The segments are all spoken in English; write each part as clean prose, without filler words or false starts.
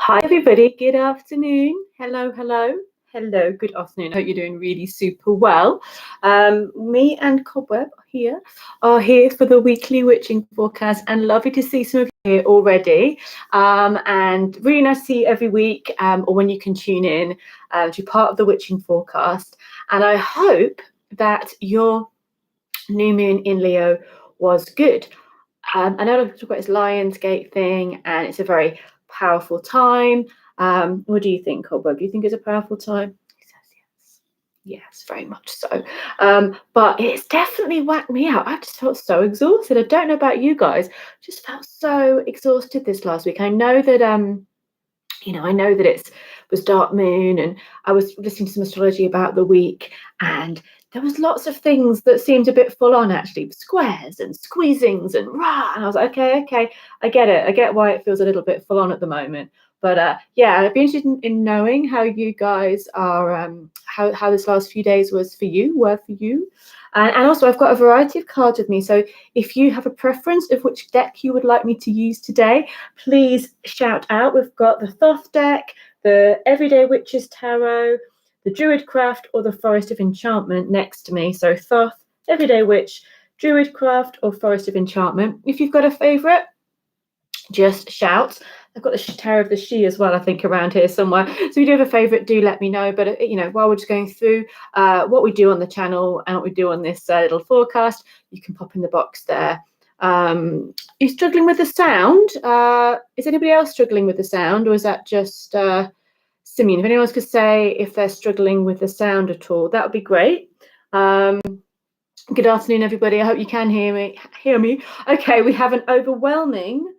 Hi everybody, good afternoon. Hello, good afternoon. I hope you're doing really super well. Me and Cobweb are here for the weekly witching forecast, and lovely to see some of you here already. And really nice to see you every week, or when you can tune in to part of the witching forecast. And I hope that your new moon in Leo was good. I know I've talked about this Lionsgate thing, and it's a very powerful time. What do you think, Cobweb? Do you think it's a powerful time? He says yes. Yes, very much so. But it's definitely whacked me out. I just felt so exhausted. I don't know about you guys. Just felt so exhausted this last week. I know that I know that it was dark moon, and I was listening to some astrology about the week, and there was lots of things that seemed a bit full on, actually, squares and squeezings and rah. And I was like, okay, I get it. I get why it feels a little bit full on at the moment. But yeah, I'd be interested in knowing how you guys are, how this last few days were for you. And also, I've got a variety of cards with me. So if you have a preference of which deck you would like me to use today, please shout out. We've got the Thoth deck, the Everyday Witches Tarot, the Druidcraft, or the Forest of Enchantment next to me. So Thoth, Everyday Witch, Druidcraft, or Forest of Enchantment. If you've got a favourite, just shout. I've got the Tarot of the She as well, I think, around here somewhere. So if you do have a favourite, do let me know. But, while we're just going through what we do on the channel and what we do on this little forecast, you can pop in the box there. You're struggling with the sound? Is anybody else struggling with the sound, or is that just Simeon? If anyone else could say if they're struggling with the sound at all, that would be great. Good afternoon, everybody. I hope you can hear me. Okay, we have an overwhelming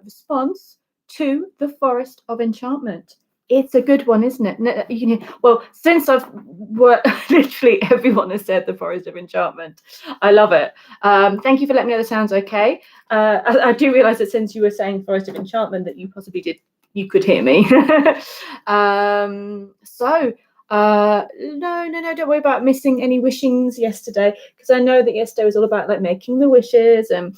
response to the Forest of Enchantment. It's a good one, isn't it? Well, since I've worked, literally everyone has said the Forest of Enchantment. I love it. Thank you for letting me know the sound's okay. I do realise that since you were saying Forest of Enchantment, that you possibly you could hear me. No, don't worry about missing any wishings yesterday, because I know that yesterday was all about like making the wishes, and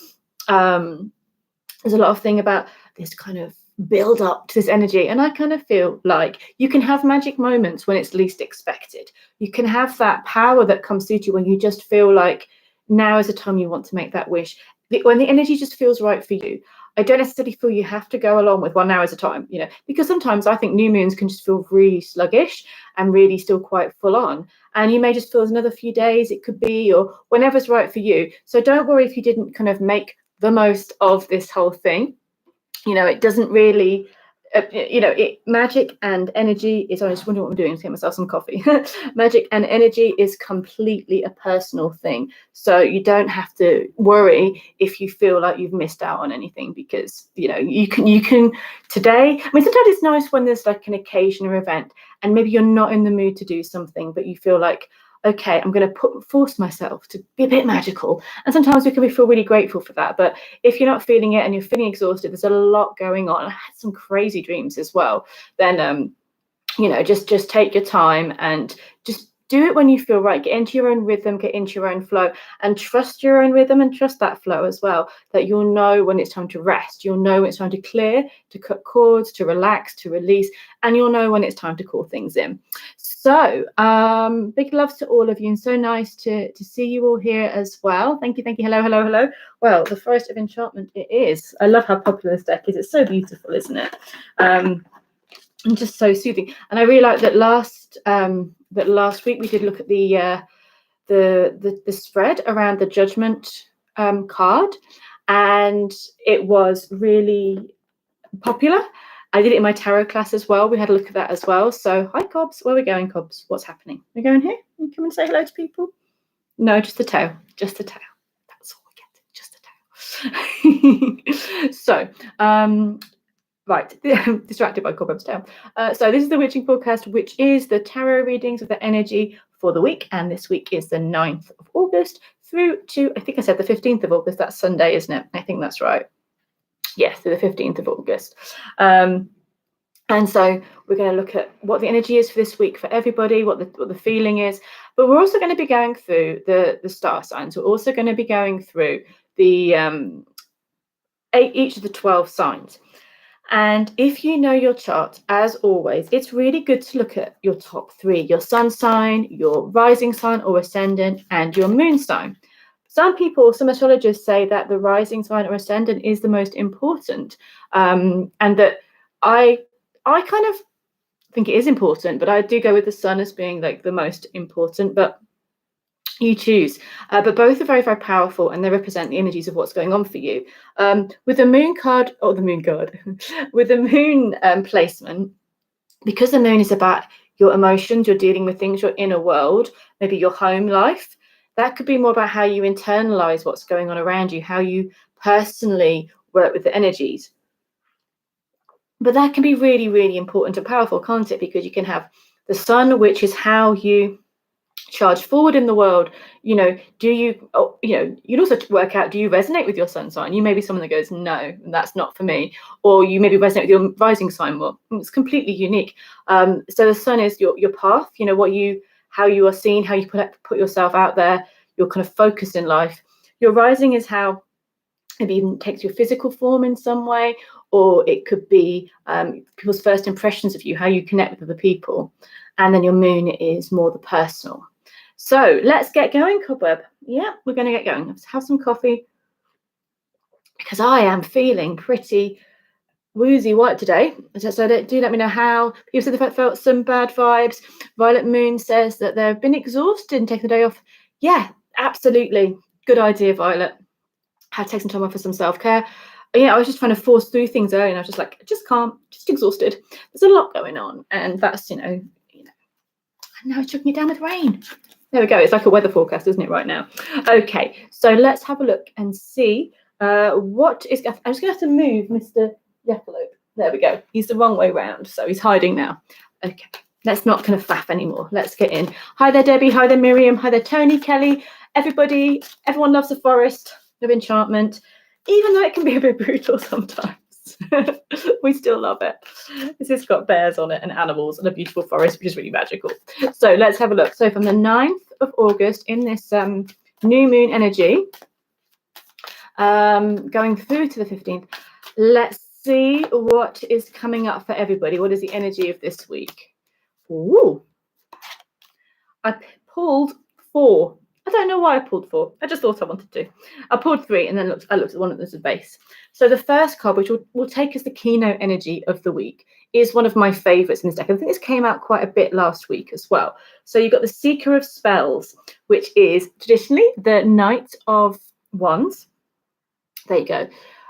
there's a lot of thing about this kind of build up to this energy. And I kind of feel like you can have magic moments when it's least expected. You can have that power that comes through to you when you just feel like now is the time you want to make that wish, when the energy just feels right for you. I don't necessarily feel you have to go along with 1 hour at a time, because sometimes I think new moons can just feel really sluggish and really still quite full on. And you may just feel another few days, it could be, or whenever's right for you. So don't worry if you didn't kind of make the most of this whole thing. It doesn't really, magic and energy is, I just wonder what I'm doing to get myself some coffee. Magic and energy is completely a personal thing. So you don't have to worry if you feel like you've missed out on anything, because, you can today. I mean, sometimes it's nice when there's like an occasion or event and maybe you're not in the mood to do something, but you feel like, okay, I'm going to force myself to be a bit magical. And sometimes we can feel really grateful for that. But if you're not feeling it and you're feeling exhausted, there's a lot going on. I had some crazy dreams as well. Then, just take your time and just do it when you feel right. Get into your own rhythm, get into your own flow, and trust your own rhythm and trust that flow as well, that you'll know when it's time to rest. You'll know when it's time to clear, to cut cords, to relax, to release, and you'll know when it's time to call things in. So big loves to all of you, and so nice to see you all here as well. Thank you. Hello. Well, the Forest of Enchantment it is. I love how popular this deck is. It's so beautiful, isn't it? And just so soothing. And I really like that last week we did look at the spread around the Judgment card, and it was really popular. I did it in my tarot class as well. We had a look at that as well. So hi, Cobbs. Where are we going, Cobbs? What's happening? We're going here? You come and say hello to people? No, just the tail. Just the tail. That's all we get. Just the tail. So, right, distracted by Cobweb's tail. So this is the witching forecast, which is the tarot readings of the energy for the week. And this week is the 9th of August through to, I think I said the 15th of August. That's Sunday, isn't it? I think that's right. Yes, through the 15th of August. And so we're going to look at what the energy is for this week for everybody, what the feeling is. But we're also going to be going through the star signs. We're also going to be going through the each of the 12 signs. And if you know your chart, as always, it's really good to look at your top 3, your sun sign, your rising sign or ascendant, and your moon sign. Some astrologers say that the rising sign or ascendant is the most important, and that I kind of think it is important, but I do go with the sun as being like the most important, but you choose. But both are very, very powerful, and they represent the energies of what's going on for you. With the moon card, with the moon placement, because the moon is about your emotions, you're dealing with things, your inner world, maybe your home life. That could be more about how you internalize what's going on around you, how you personally work with the energies. But that can be really, really important and powerful, can't it? Because you can have the sun, which is how you charge forward in the world. You know, you'd also work out, do you resonate with your sun sign? You may be someone that goes, no, that's not for me. Or you maybe resonate with your rising sign more. It's completely unique. So the sun is your path, you know, how you are seen, how you put yourself out there, your kind of focus in life. Your rising is how it even takes your physical form in some way, or it could be people's first impressions of you, how you connect with other people. And then your moon is more the personal. So let's get going, Cobweb. Yeah, we're going to get going. Let's have some coffee, because I am feeling pretty woozy white today. So do let me know how people said they felt some bad vibes. Violet Moon says that they've been exhausted and taken the day off. Yeah, absolutely. Good idea, Violet. Had to take some time off for some self-care. Yeah, I was just trying to force through things early, and I was just like, I just can't, just exhausted. There's a lot going on, and that's, you know, and now it's chucking it down with rain. There we go. It's like a weather forecast, isn't it, right now? Okay, so let's have a look and see what is. I'm just going to have to move Mr. Jackalope. There we go. He's the wrong way round, so he's hiding now. Okay, let's not kind of faff anymore. Let's get in. Hi there, Debbie. Hi there, Miriam. Hi there, Tony, Kelly. Everybody, everyone loves the forest of enchantment, even though it can be a bit brutal sometimes. We still love it. This has got bears on it and animals and a beautiful forest, which is really magical. So let's have a look. So from the 9th of August in this new moon energy, going through to the 15th, let's see what is coming up for everybody. What is the energy of this week? Ooh, I pulled 4. I don't know why I pulled 4. I just thought I wanted to. I pulled 3 and then I looked at the one that was the base. So the first card, which will take us the keynote energy of the week, is one of my favorites in this deck. I think this came out quite a bit last week as well. So you've got the Seeker of Spells, which is traditionally the Knight of Wands. There you go.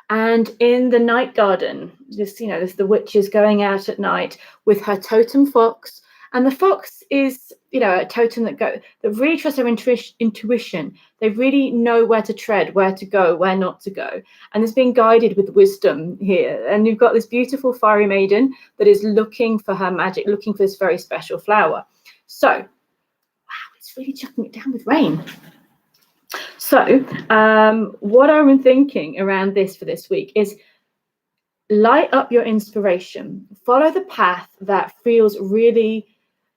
And in the night garden, there's the witch is going out at night with her totem fox. And the fox is, a totem that really trusts their intuition. They really know where to tread, where to go, where not to go. And it's being guided with wisdom here. And you've got this beautiful fiery maiden that is looking for her magic, looking for this very special flower. So, wow, it's really chucking it down with rain. So, what I'm thinking around this for this week is light up your inspiration. Follow the path that feels really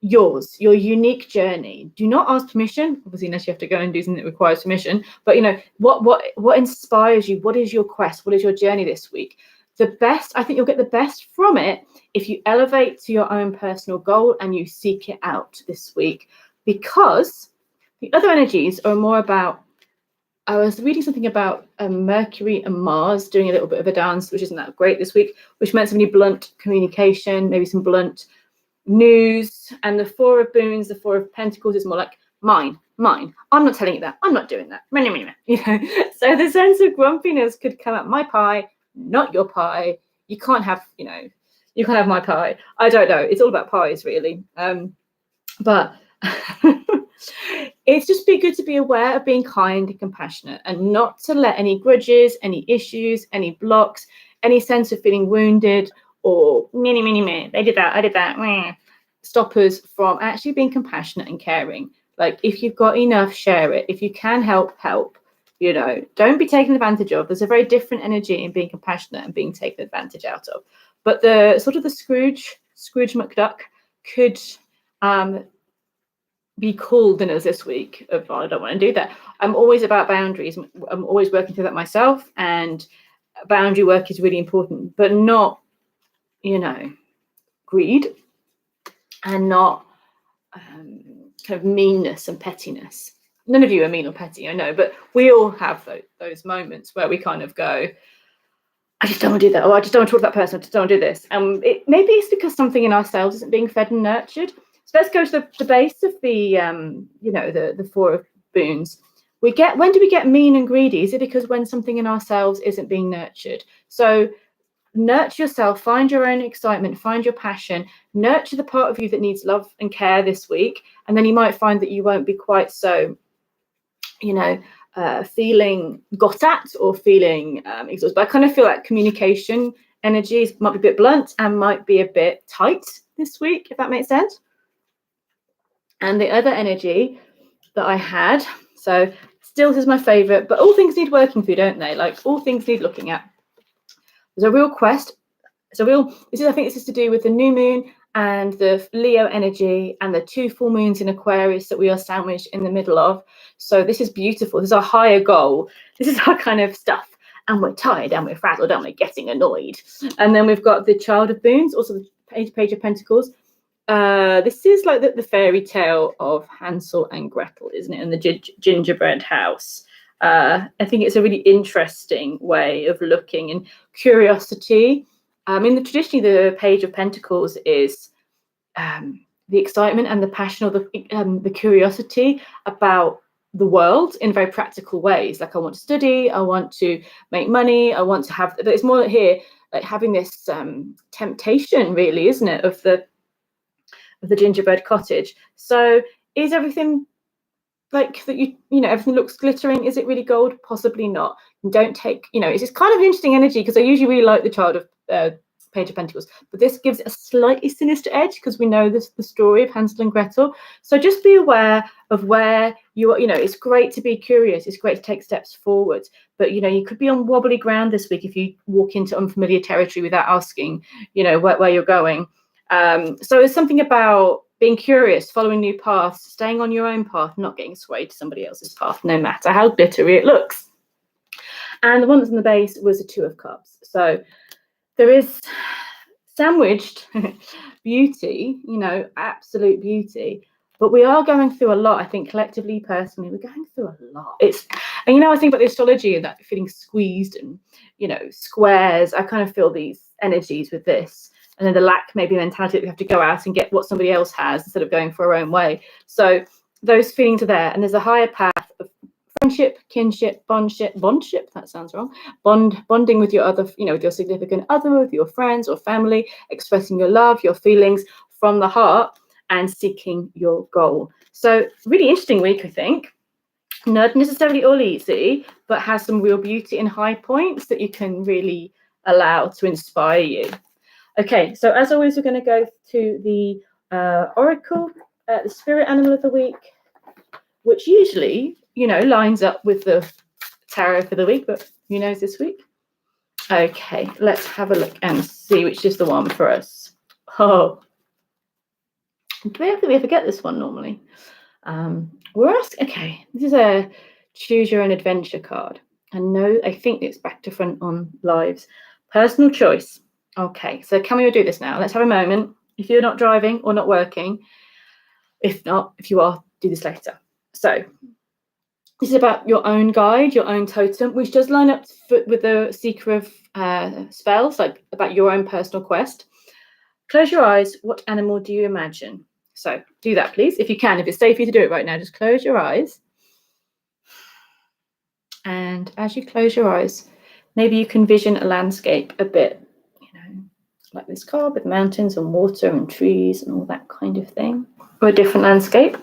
yours, your unique journey. Do not ask permission, obviously, unless you have to go and do something that requires permission. But what inspires you? What is your quest? What is your journey this week? I think you'll get the best from it if you elevate to your own personal goal and you seek it out this week. Because the other energies are more about, I was reading something about Mercury and Mars doing a little bit of a dance, which isn't that great this week, which meant some really blunt communication, maybe some blunt news. And the Four of Boons, the Four of Pentacles is more like mine. I'm not telling you that. I'm not doing that. So the sense of grumpiness could come up. My pie, not your pie. You can't have my pie. I don't know. It's all about pies, really. But it's just good to be aware of being kind and compassionate, and not to let any grudges, any issues, any blocks, any sense of feeling wounded or me, they did that, I did that, stop us from actually being compassionate and caring. Like, if you've got enough, share it. If you can help. Don't be taken advantage of. There's a very different energy in being compassionate and being taken advantage out of. But the sort of the Scrooge McDuck could be called in us this week of, I don't want to do that. I'm always about boundaries. I'm always working through that myself. And boundary work is really important, but not, greed, and not kind of meanness and pettiness. None of you are mean or petty, I know, but we all have those moments where we kind of go, I just don't want to do that, or I just don't want to talk to that person, I just don't want to do this. And maybe it's because something in ourselves isn't being fed and nurtured. So let's go to the base of the, the Four of Boons. When do we get mean and greedy? Is it because when something in ourselves isn't being nurtured? So nurture yourself, find your own excitement, find your passion, nurture the part of you that needs love and care this week. And then you might find that you won't be quite so, feeling got at or feeling exhausted. But I kind of feel like communication energies might be a bit blunt and might be a bit tight this week, if that makes sense. And the other energy that I had, so stills is my favorite, but all things need working through, don't they? Like all things need looking at. There's a real quest. I think this is to do with the new moon and the Leo energy and the 2 full moons in Aquarius that we are sandwiched in the middle of. So this is beautiful. This is our higher goal. This is our kind of stuff. And we're tired and we're frazzled and we're getting annoyed. And then we've got the Child of Boons, also the Page of Pentacles. This is like the fairy tale of Hansel and Gretel, isn't it? And the gingerbread house. I think it's a really interesting way of looking, and curiosity. Traditionally, the Page of Pentacles is the excitement and the passion, or the curiosity about the world in very practical ways. Like I want to study, I want to make money, I want to have. But it's more here like having this temptation, really, isn't it, of the gingerbread cottage. So is everything like that? Everything looks glittering. Is it really gold? Possibly not. And don't take. It's just kind of interesting energy, because I usually really like the Child of Page of Pentacles, but this gives it a slightly sinister edge because we know the story of Hansel and Gretel. So just be aware of where you are. It's great to be curious, it's great to take steps forward, but you could be on wobbly ground this week if you walk into unfamiliar territory without asking where you're going. So it's something about being curious, following new paths, staying on your own path, not getting swayed to somebody else's path, no matter how glittery it looks. And the one that's in the base was the 2 of Cups. So there is sandwiched beauty, absolute beauty. But we are going through a lot, I think, collectively, personally. We're going through a lot. I think about the astrology and that feeling squeezed and, squares. I kind of feel these energies with this. And then the lack, maybe mentality that we have to go out and get what somebody else has instead of going for our own way. So those feelings are there. And there's a higher path of friendship, kinship, bondship, that sounds wrong. Bonding with your other, with your significant other, with your friends or family, expressing your love, your feelings from the heart, and seeking your goal. So really interesting week, I think. Not necessarily all easy, but has some real beauty and high points that you can really allow to inspire you. Okay, so as always, we're going to go to the Oracle, the Spirit Animal of the Week, which usually, lines up with the tarot for the week, but who knows this week? Okay, let's have a look and see which is the one for us. Oh, do we ever get this one normally? We're asking, okay, this is a Choose Your Own Adventure card. And no, I think it's back to front on lives. Personal choice. Okay, so can we all do this now? Let's have a moment. If you're not driving or not working, if you are, do this later. So this is about your own guide, your own totem, which does line up with the Seeker of Spells, like about your own personal quest. Close your eyes. What animal do you imagine? So do that, please, if you can. If it's safe for you to do it right now, just close your eyes. And as you close your eyes, maybe you can vision a landscape a bit, like this card with mountains and water and trees and all that kind of thing, or a different landscape.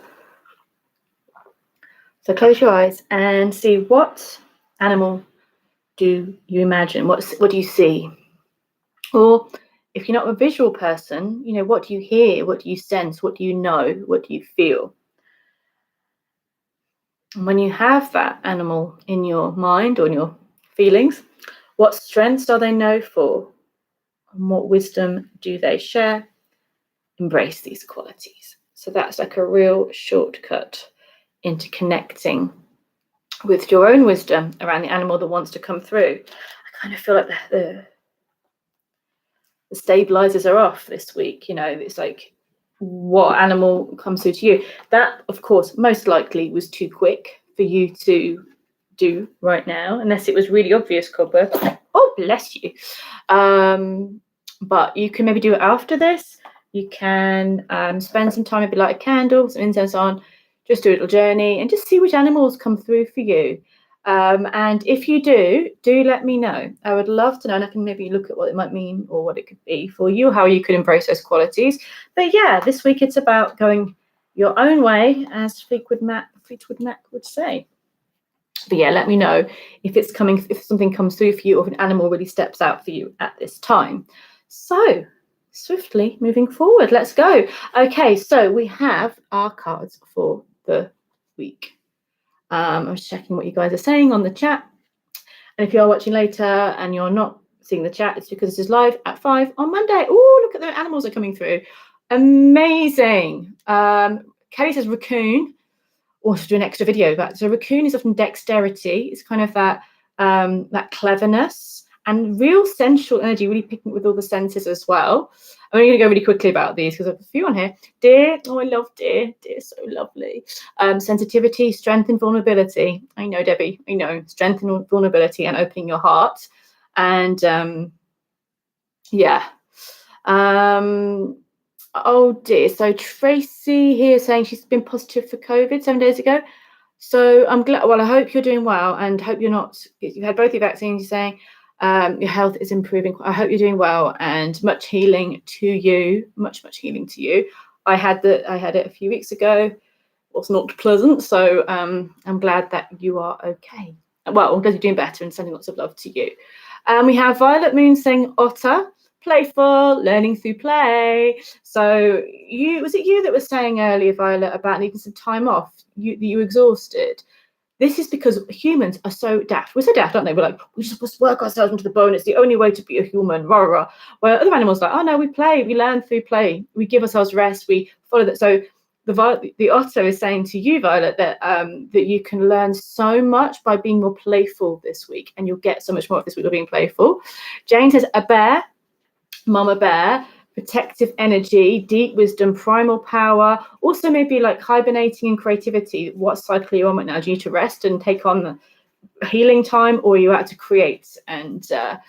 So close your eyes and see, what animal do you imagine? What do you see? Or if you're not a visual person, what do you hear? What do you sense? What do you know? What do you feel? And when you have that animal in your mind or in your feelings, what strengths are they known for? And what wisdom do they share? Embrace these qualities. So that's like a real shortcut into connecting with your own wisdom around the animal that wants to come through. I kind of feel like the stabilizers are off this week. You know, it's like, what animal comes through to you? That, of course, most likely was too quick for you to do right now, unless it was really obvious, Cobweb. Oh, bless you. But you can maybe do it after this. You can spend some time, maybe light a candle, some incense on, just do a little journey and just see which animals come through for you. And if you do let me know. I would love to know, and I can maybe look at what it might mean or what it could be for you, how you could embrace those qualities. But yeah, this week it's about going your own way, as Fleetwood Mac would say. But yeah, let me know if something comes through for you, or if an animal really steps out for you at this time. So swiftly moving forward, let's go. Okay, so we have our cards for the week. I was checking what you guys are saying on the chat. And if you are watching later and you're not seeing the chat, it's because this is live at 5 on Monday. Oh, look at the animals are coming through. Amazing. Kelly says raccoon. Or to do an extra video about. So raccoon is often dexterity. It's kind of that cleverness and real sensual energy, really picking up with all the senses as well. I'm only going to go really quickly about these because I have a few on here. Deer, oh, I love deer. Deer is so lovely. Sensitivity, strength and vulnerability. I know, Debbie, I know. Strength and vulnerability and opening your heart. And yeah. Oh dear. So Tracy here saying she's been positive for COVID 7 days ago. So I'm glad. Well, I hope you're doing well, and hope you've had both your vaccines. You're saying your health is improving. I hope you're doing well, and much healing to you. Much healing to you. I had it a few weeks ago. It was not pleasant. So I'm glad that you are okay. Well, I'm glad you're doing better, and sending lots of love to you. We have Violet Moon saying otter. Playful, learning through play. So was it you that was saying earlier, Violet, about needing some time off? You exhausted. This is because humans are so daft. We're so daft, aren't they? We're like, we just must work ourselves into the bone. It's the only way to be a human. Rah, rah. Where other animals are like, oh no, we play, we learn through play, we give ourselves rest, we follow that. So the otter is saying to you, Violet, that that you can learn so much by being more playful this week, and you'll get so much more of this week by being playful. Jane says a bear. Mama bear, protective energy, deep wisdom, primal power, also maybe like hibernating and creativity. What cycle are you on right now? Do you need to rest and take on the healing time, or are you out to create and to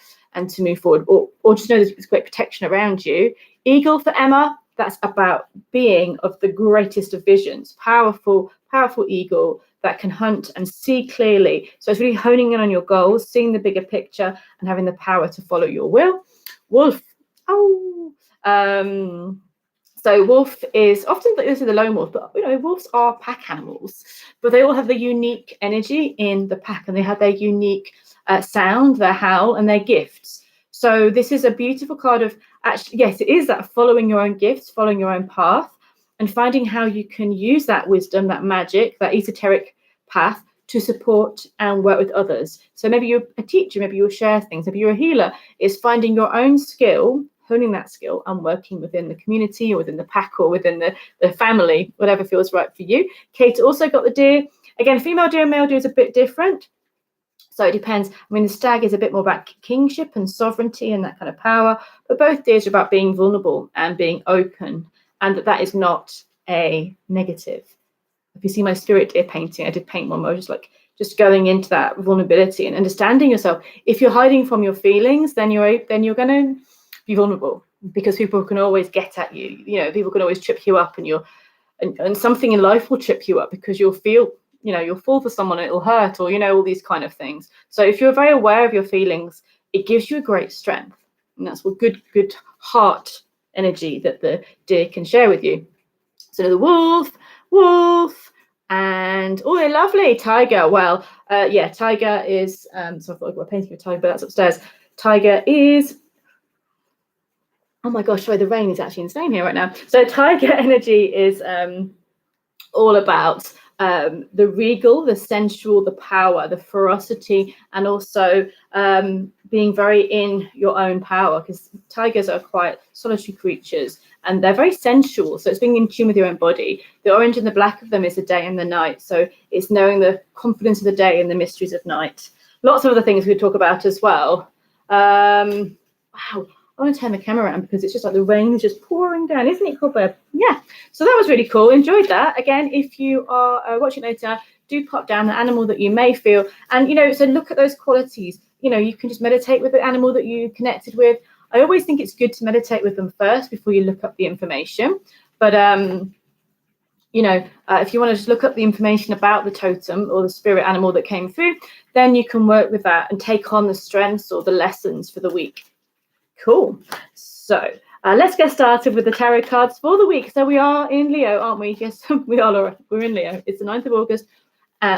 move forward, or just know there's great protection around you? Eagle for Emma, that's about being of the greatest of visions, powerful eagle that can hunt and see clearly. So it's really honing in on your goals, seeing the bigger picture, and having the power to follow your will. Wolf. So wolf is often this is the lone wolf, but wolves are pack animals, but they all have the unique energy in the pack, and they have their unique sound, their howl, and their gifts. So this is a beautiful card of, actually, yes, it is that following your own gifts, following your own path, and finding how you can use that wisdom, that magic, that esoteric path to support and work with others. So maybe you're a teacher, maybe you'll share things, maybe you're a healer. It's finding your own skill, honing that skill, and working within the community or within the pack or within the family, whatever feels right for you. Kate also got the deer. Again, female deer and male deer is a bit different. So it depends. I mean, the stag is a bit more about kingship and sovereignty and that kind of power, but both deers are about being vulnerable and being open, and that is not a negative. If you see my spirit deer painting, I did paint one more, just going into that vulnerability and understanding yourself. If you're hiding from your feelings, then you're going to be vulnerable, because people can always get at you. People can always trip you up, and something in life will trip you up because you'll fall for someone and it'll hurt, or all these kind of things. So if you're very aware of your feelings, it gives you a great strength, and that's what good heart energy that the deer can share with you. So the wolf, and they're lovely. Tiger. Well, tiger is so I thought we're painting a tiger, but that's upstairs. Tiger is, oh my gosh, sorry, the rain is actually insane here right now. So tiger energy is all about the regal, the sensual, the power, the ferocity, and also being very in your own power, because tigers are quite solitary creatures and they're very sensual. So it's being in tune with your own body. The orange and the black of them is the day and the night. So it's knowing the confidence of the day and the mysteries of night. Lots of other things we could talk about as well. Wow, I want to turn the camera around because it's just like the rain is just pouring down, isn't it, Cobweb? Yeah, so that was really cool. Enjoyed that. Again, if you are watching later, do pop down the animal that you may feel, and so look at those qualities. You can just meditate with the animal that you connected with. I always think it's good to meditate with them first before you look up the information. But if you want to just look up the information about the totem or the spirit animal that came through, then you can work with that and take on the strengths or the lessons for the week. Cool. So let's get started with the tarot cards for the week. So we are in Leo, aren't we? Yes, we are, Laura. We're in Leo. It's the 9th of August.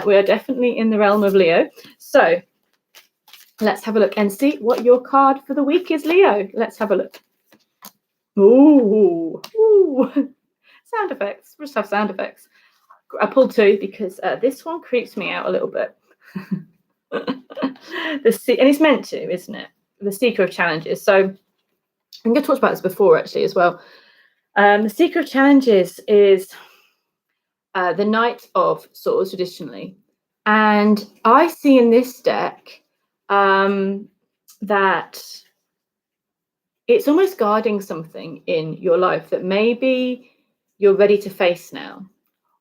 We are definitely in the realm of Leo. So let's have a look and see what your card for the week is, Leo. Let's have a look. Ooh. Sound effects. We'll just have sound effects. I pulled 2 because this one creeps me out a little bit. And it's meant to, isn't it? The Seeker of Challenges. So I'm going to talk about this before actually as well. The Seeker of Challenges is the Knight of Swords traditionally. And I see in this deck that it's almost guarding something in your life that maybe you're ready to face now,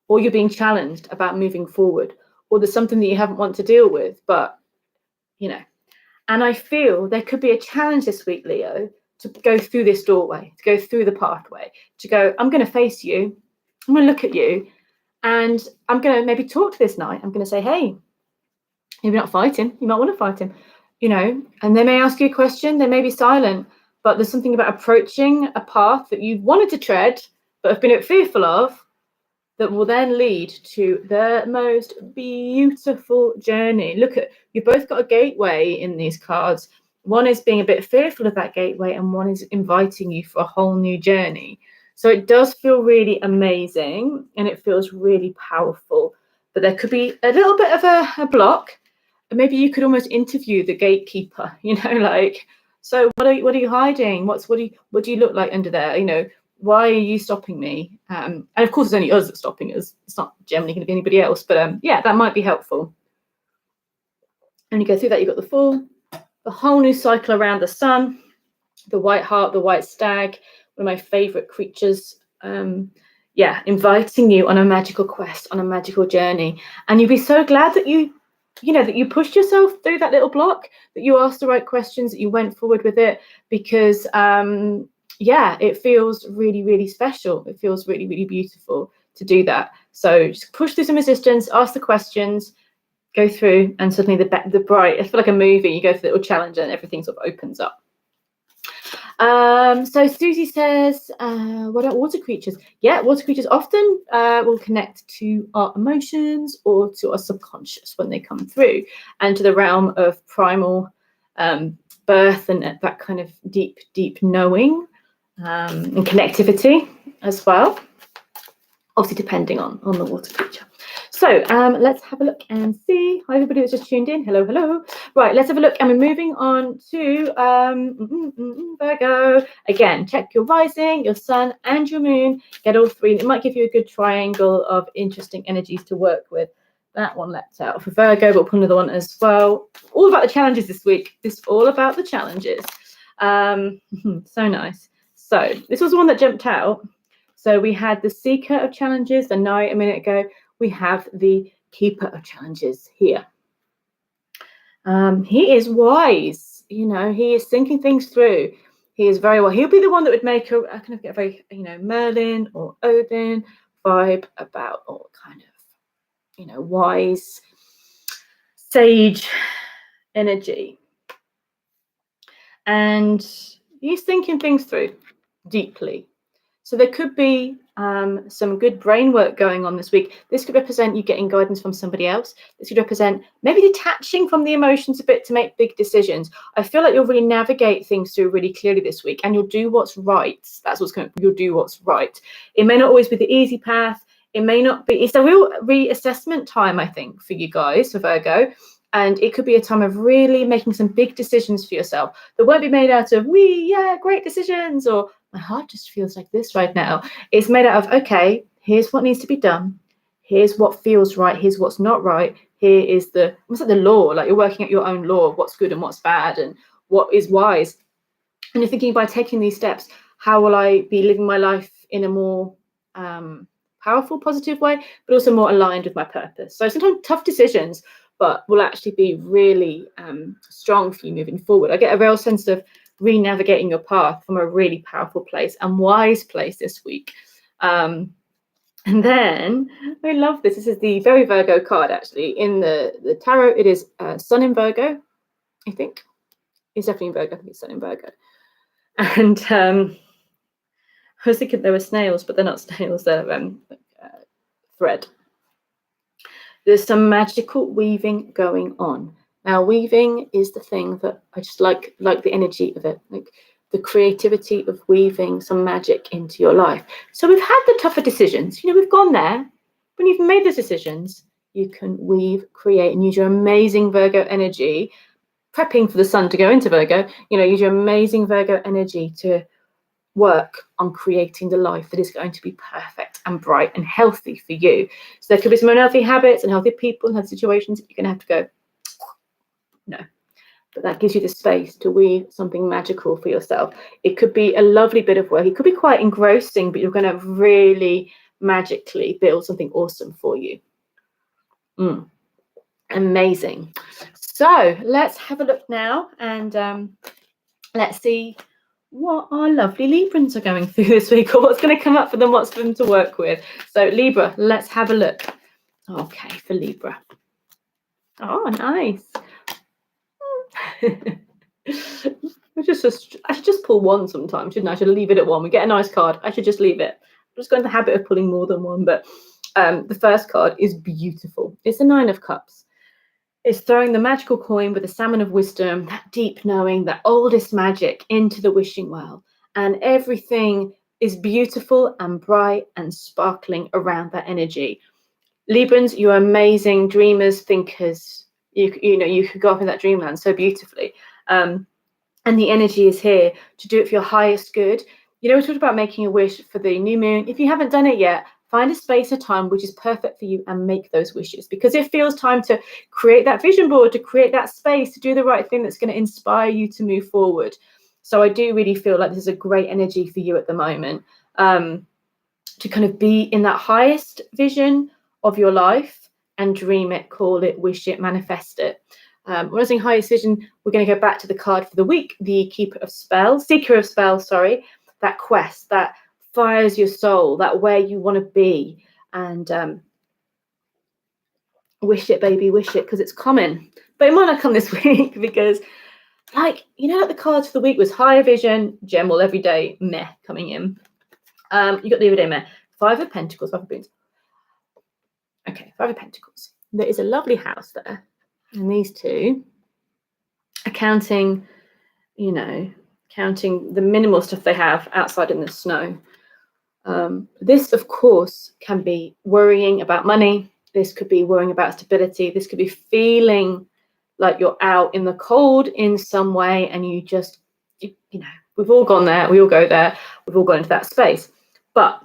or you're being challenged about moving forward, or there's something that you haven't want to deal with, but and I feel there could be a challenge this week, Leo, to go through this doorway, to go through the pathway, to go, I'm going to face you, I'm going to look at you, and I'm going to maybe talk to this knight. I'm going to say, hey, maybe not fight him, you might want to fight him, and they may ask you a question, they may be silent, but there's something about approaching a path that you've wanted to tread, but have been a bit fearful of, that will then lead to the most beautiful journey. Look at, you've both got a gateway in these cards. One is being a bit fearful of that gateway, and one is inviting you for a whole new journey. So it does feel really amazing, and it feels really powerful. But there could be a little bit of a block. Maybe you could almost interview the gatekeeper, so what are you hiding? What do you look like under there? Why are you stopping me? And of course, it's only us that's stopping us. It's not generally going to be anybody else. But yeah, that might be helpful. And you go through that, you've got the Fool, the whole new cycle around the sun, the white hart, the white stag, one of my favorite creatures. Inviting you on a magical quest, on a magical journey. And you'd be so glad that that you pushed yourself through that little block, that you asked the right questions, that you went forward with it, because it feels really, really special. It feels really, really beautiful to do that. So just push through some resistance, ask the questions, go through, and suddenly the bright, I feel like a movie, you go for the little challenge and everything sort of opens up. So Susie says, what are water creatures? Yeah, water creatures often will connect to our emotions or to our subconscious when they come through, and to the realm of primal birth and that kind of deep, deep knowing. And connectivity as well, obviously depending on the water creature. So let's have a look and see. Hi everybody that's just tuned in. Hello. Right, let's have a look, and we're moving on to Virgo. Again, check your rising, your sun and your moon. Get all 3. It might give you a good triangle of interesting energies to work with. That one leapt out for Virgo, but we'll put another one as well. All about the challenges this week. It's all about the challenges. So nice. So this was the one that jumped out. So we had the Seeker of Challenges, the Knight a minute ago. We have the Keeper of Challenges here. He is wise. He is thinking things through. He is very well. He'll be the one that would make a kind of get a very, Merlin or Odin vibe about all kind of, wise, sage energy. And he's thinking things through deeply. So there could be some good brain work going on this week. This could represent you getting guidance from somebody else. This could represent maybe detaching from the emotions a bit to make big decisions. I feel like you'll really navigate things through really clearly this week, and you'll do what's right. That's what's going to, you'll do what's right. It may not always be the easy path. It may not be. It's a real reassessment time, I think, for you guys, for Virgo. And it could be a time of really making some big decisions for yourself that won't be made out of, great decisions, or my heart just feels like this right now. It's made out of, okay, here's what needs to be done. Here's what feels right. Here's what's not right. Here is almost like the law, like you're working at your own law of what's good and what's bad and what is wise. And you're thinking, by taking these steps, how will I be living my life in a more powerful, positive way, but also more aligned with my purpose? So sometimes tough decisions, but will actually be really strong for you moving forward. I get a real sense of re-navigating your path from a really powerful place and wise place this week. And then I love this. This is the very Virgo card, actually. In the tarot, it is Sun in Virgo, I think. It's definitely in Virgo. I think it's Sun in Virgo. And I was thinking there were snails, but they're not snails. They're thread. There's some magical weaving going on. Now, weaving is the thing that I just like the energy of it, like the creativity of weaving some magic into your life. So we've had the tougher decisions. You know, we've gone there. When you've made those decisions, you can weave, create, and use your amazing Virgo energy, prepping for the sun to go into Virgo. You know, use your amazing Virgo energy to work on creating the life that is going to be perfect and bright and healthy for you. So there could be some unhealthy habits and healthy people and healthy situations that you're going to have to go, no. But that gives you the space to weave something magical for yourself. It could be a lovely bit of work. It could be quite engrossing, but you're going to really magically build something awesome for you. Amazing. So let's have a look now, and let's see what our lovely Librans are going through this week, or what's going to come up for them, what's for them to work with. So Libra, let's have a look. Okay, for Libra. Oh, nice. I should just pull one sometimes, shouldn't I? I should leave it at one. We get a nice card. I should just leave it. I'm just going to the habit of pulling more than one, but the first card is beautiful. It's the Nine of Cups. It's throwing the magical coin with the salmon of wisdom, that deep knowing, that oldest magic into the wishing well. And everything is beautiful and bright and sparkling around that energy. Librans, you're amazing dreamers, thinkers. You know, you could go up in that dreamland so beautifully. And the energy is here to do it for your highest good. You know, we talked about making a wish for the new moon. If you haven't done it yet, find a space or time which is perfect for you and make those wishes, because it feels time to create that vision board, to create that space, to do the right thing that's going to inspire you to move forward. So I do really feel like this is a great energy for you at the moment, to kind of be in that highest vision of your life and dream it, call it, wish it, manifest it. When I was saying highest vision, we're going to go back to the card for the week, the Seeker of Spells, sorry, that quest, that fires your soul, that where you want to be, and wish it, baby, wish it, because it's coming. But it might not come this week, because, like, you know, like the cards for the week was higher vision, general, everyday, meh, coming in. You got the everyday meh. Five of Pentacles, Five of Beans. Okay, Five of Pentacles. There is a lovely house there, and these two are counting, you know, counting the minimal stuff they have outside in the snow. This, of course, can be worrying about money. This could be worrying about stability. This could be feeling like you're out in the cold in some way, and you just, you know, we've all gone there. We all go there. We've all gone into that space. But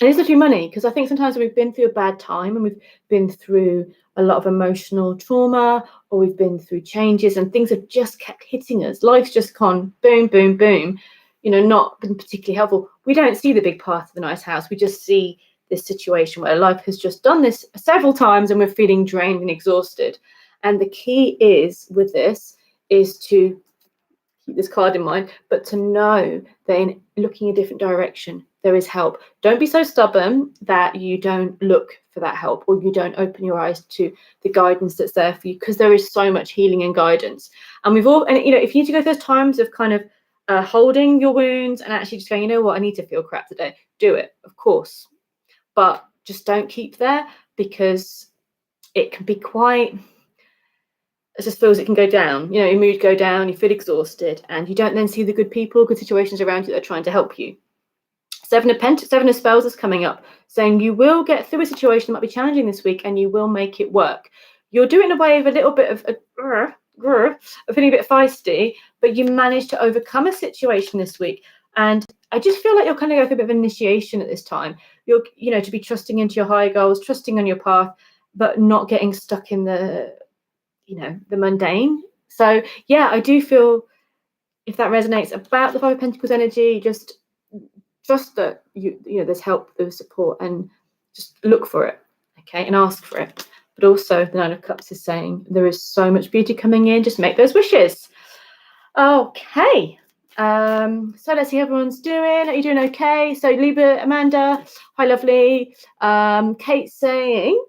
it is literally money, because I think sometimes we've been through a bad time and we've been through a lot of emotional trauma, or we've been through changes and things have just kept hitting us. Life's just gone boom, boom, boom. You know, not been particularly helpful. We don't see the big part of the nice house. We just see this situation where life has just done this several times and we're feeling drained and exhausted. And the key is with this is to keep this card in mind, but to know that in looking a different direction, there is help. Don't be so stubborn that you don't look for that help, or you don't open your eyes to the guidance that's there for you, because there is so much healing and guidance. And we've all, and you know, if you need to go through those times of kind of holding your wounds and actually just going, you know what, I need to feel crap today, do it, of course. But just don't keep there, because it can be quite, it just feels it can go down. You know, your mood go down, you feel exhausted, and you don't then see the good people, good situations around you that are trying to help you. Seven of Spells is coming up, saying you will get through a situation that might be challenging this week and you will make it work. You'll do it in a way of a little bit of feeling a bit feisty, but you managed to overcome a situation this week. And I just feel like you're kind of going through a bit of initiation at this time. You're, you know, to be trusting into your higher goals, trusting on your path, but not getting stuck in the, you know, the mundane So yeah, I do feel, if that resonates about the Five of Pentacles energy, just trust that you know there's help, there's support, and just look for it, okay, and ask for it. But also the Nine of Cups is saying there is so much beauty coming in. Just make those wishes. Okay. So let's see how everyone's doing. Are you doing okay? So Libra, Amanda, hi, lovely. Kate saying,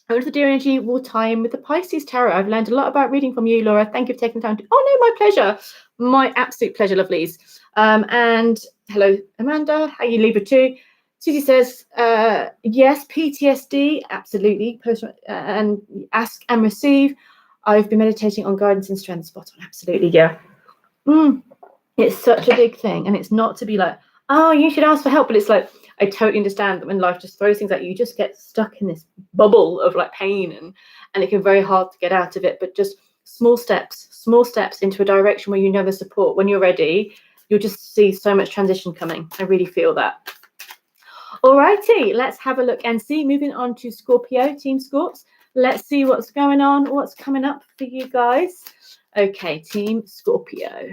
I went to the Dear Energy will tie in with the Pisces Tarot. I've learned a lot about reading from you, Laura. Thank you for taking the time to. Oh no, my pleasure. My absolute pleasure, lovelies. And hello, Amanda. How are you, Libra too? Susie says, yes, PTSD, absolutely. And ask and receive. I've been meditating on guidance and strength. Spot on, absolutely, yeah. It's such a big thing, and it's not to be like, oh, you should ask for help, but it's like, I totally understand that when life just throws things at you, you just get stuck in this bubble of like pain, and it can be very hard to get out of it. But just small steps into a direction where you know the support. When you're ready, you'll just see so much transition coming. I really feel that. Alrighty, let's have a look and see. Moving on to Scorpio, Team Scorps. Let's see what's going on, what's coming up for you guys. Okay, Team Scorpio.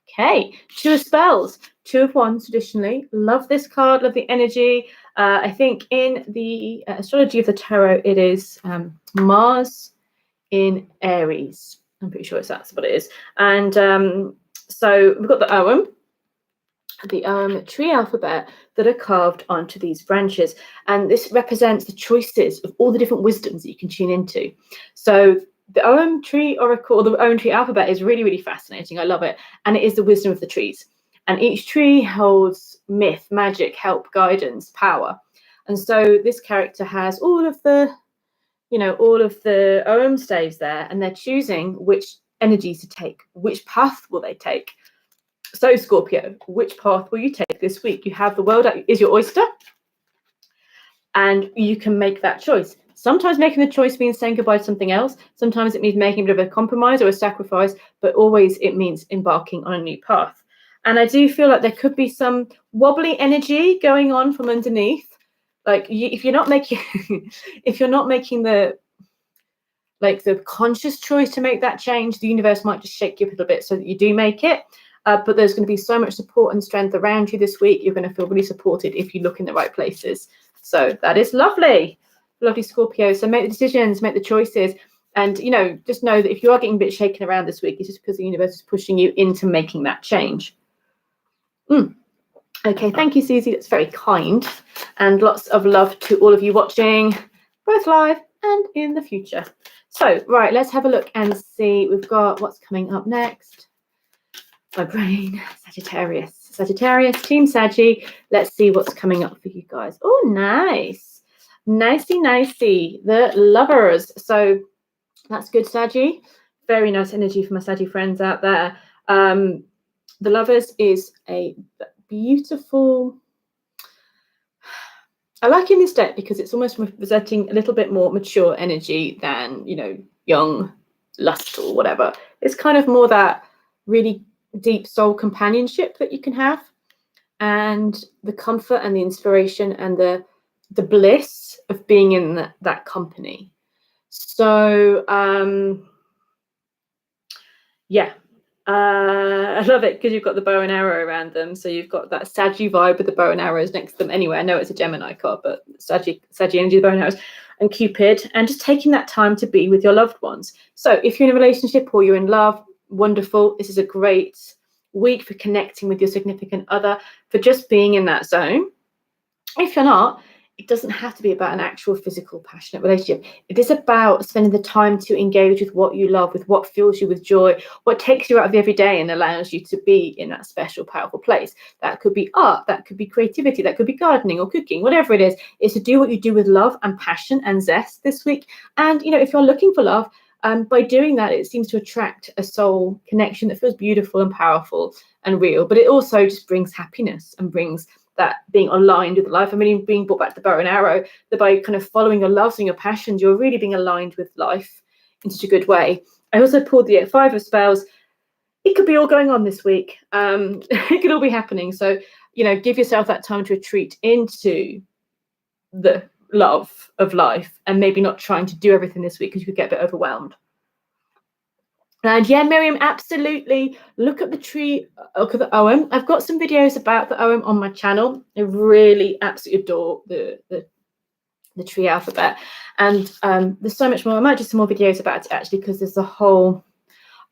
Okay, Two of Spells, Two of Wands traditionally. Love this card, love the energy. I think in the astrology of the tarot, it is Mars in Aries. I'm pretty sure that's what it is. And so we've got the tree alphabet that are carved onto these branches. And this represents the choices of all the different wisdoms that you can tune into. So the OM tree oracle, or the OM tree alphabet, is really, really fascinating. I love it. And it is the wisdom of the trees. And each tree holds myth, magic, help, guidance, power. And so this character has all of the, all of the OM staves there, and they're choosing which energies to take, which path will they take. So Scorpio, which path will you take this week? You have the world is your oyster, and you can make that choice. Sometimes making the choice means saying goodbye to something else. Sometimes it means making a bit of a compromise or a sacrifice, but always it means embarking on a new path. And I do feel like there could be some wobbly energy going on from underneath. Like if you're not making, the conscious choice to make that change, the universe might just shake you a little bit so that you do make it. But there's going to be so much support and strength around you this week. You're going to feel really supported if you look in the right places. So that is lovely. Lovely, Scorpio. So make the decisions, make the choices. And, just know that if you are getting a bit shaken around this week, it's just because the universe is pushing you into making that change. Okay, thank you, Susie. That's very kind. And lots of love to all of you watching, both live and in the future. So, right, let's have a look and see. We've got what's coming up next. My brain, Sagittarius, Team Saggy. Let's see what's coming up for you guys. Oh, nice. Nicey. The Lovers. So that's good, Saggy. Very nice energy for my Saggy friends out there. The Lovers is a beautiful. I like in this deck because it's almost representing a little bit more mature energy than, young lust or whatever. It's kind of more that really deep soul companionship that you can have, and the comfort and the inspiration and the bliss of being in that company. So I love it because you've got the bow and arrow around them, so you've got that Saggy vibe with the bow and arrows next to them. Anyway, I know it's a Gemini card, but Saggy energy, the bow and arrows, and Cupid, and just taking that time to be with your loved ones. So if you're in a relationship or you're in love, wonderful. This is a great week for connecting with your significant other, for just being in that zone. If you're not, it doesn't have to be about an actual physical, passionate relationship. It is about spending the time to engage with what you love, with what fills you with joy, what takes you out of the everyday and allows you to be in that special, powerful place. That could be art, that could be creativity, that could be gardening or cooking, whatever it is to do what you do with love and passion and zest this week. And, if you're looking for love, by doing that, it seems to attract a soul connection that feels beautiful and powerful and real. But it also just brings happiness and brings that being aligned with life. I mean, being brought back to the bow and arrow, that by kind of following your loves and your passions, you're really being aligned with life in such a good way. I also pulled the Five of Spells. It could be all going on this week. It could all be happening. So, give yourself that time to retreat into the love of life and maybe not trying to do everything this week because you could get a bit overwhelmed. And yeah, Miriam, absolutely. Look at the tree, look at the Ogham. I've got some videos about the Ogham on my channel. I really absolutely adore the tree alphabet. And there's so much more. I might do some more videos about it actually, because there's the whole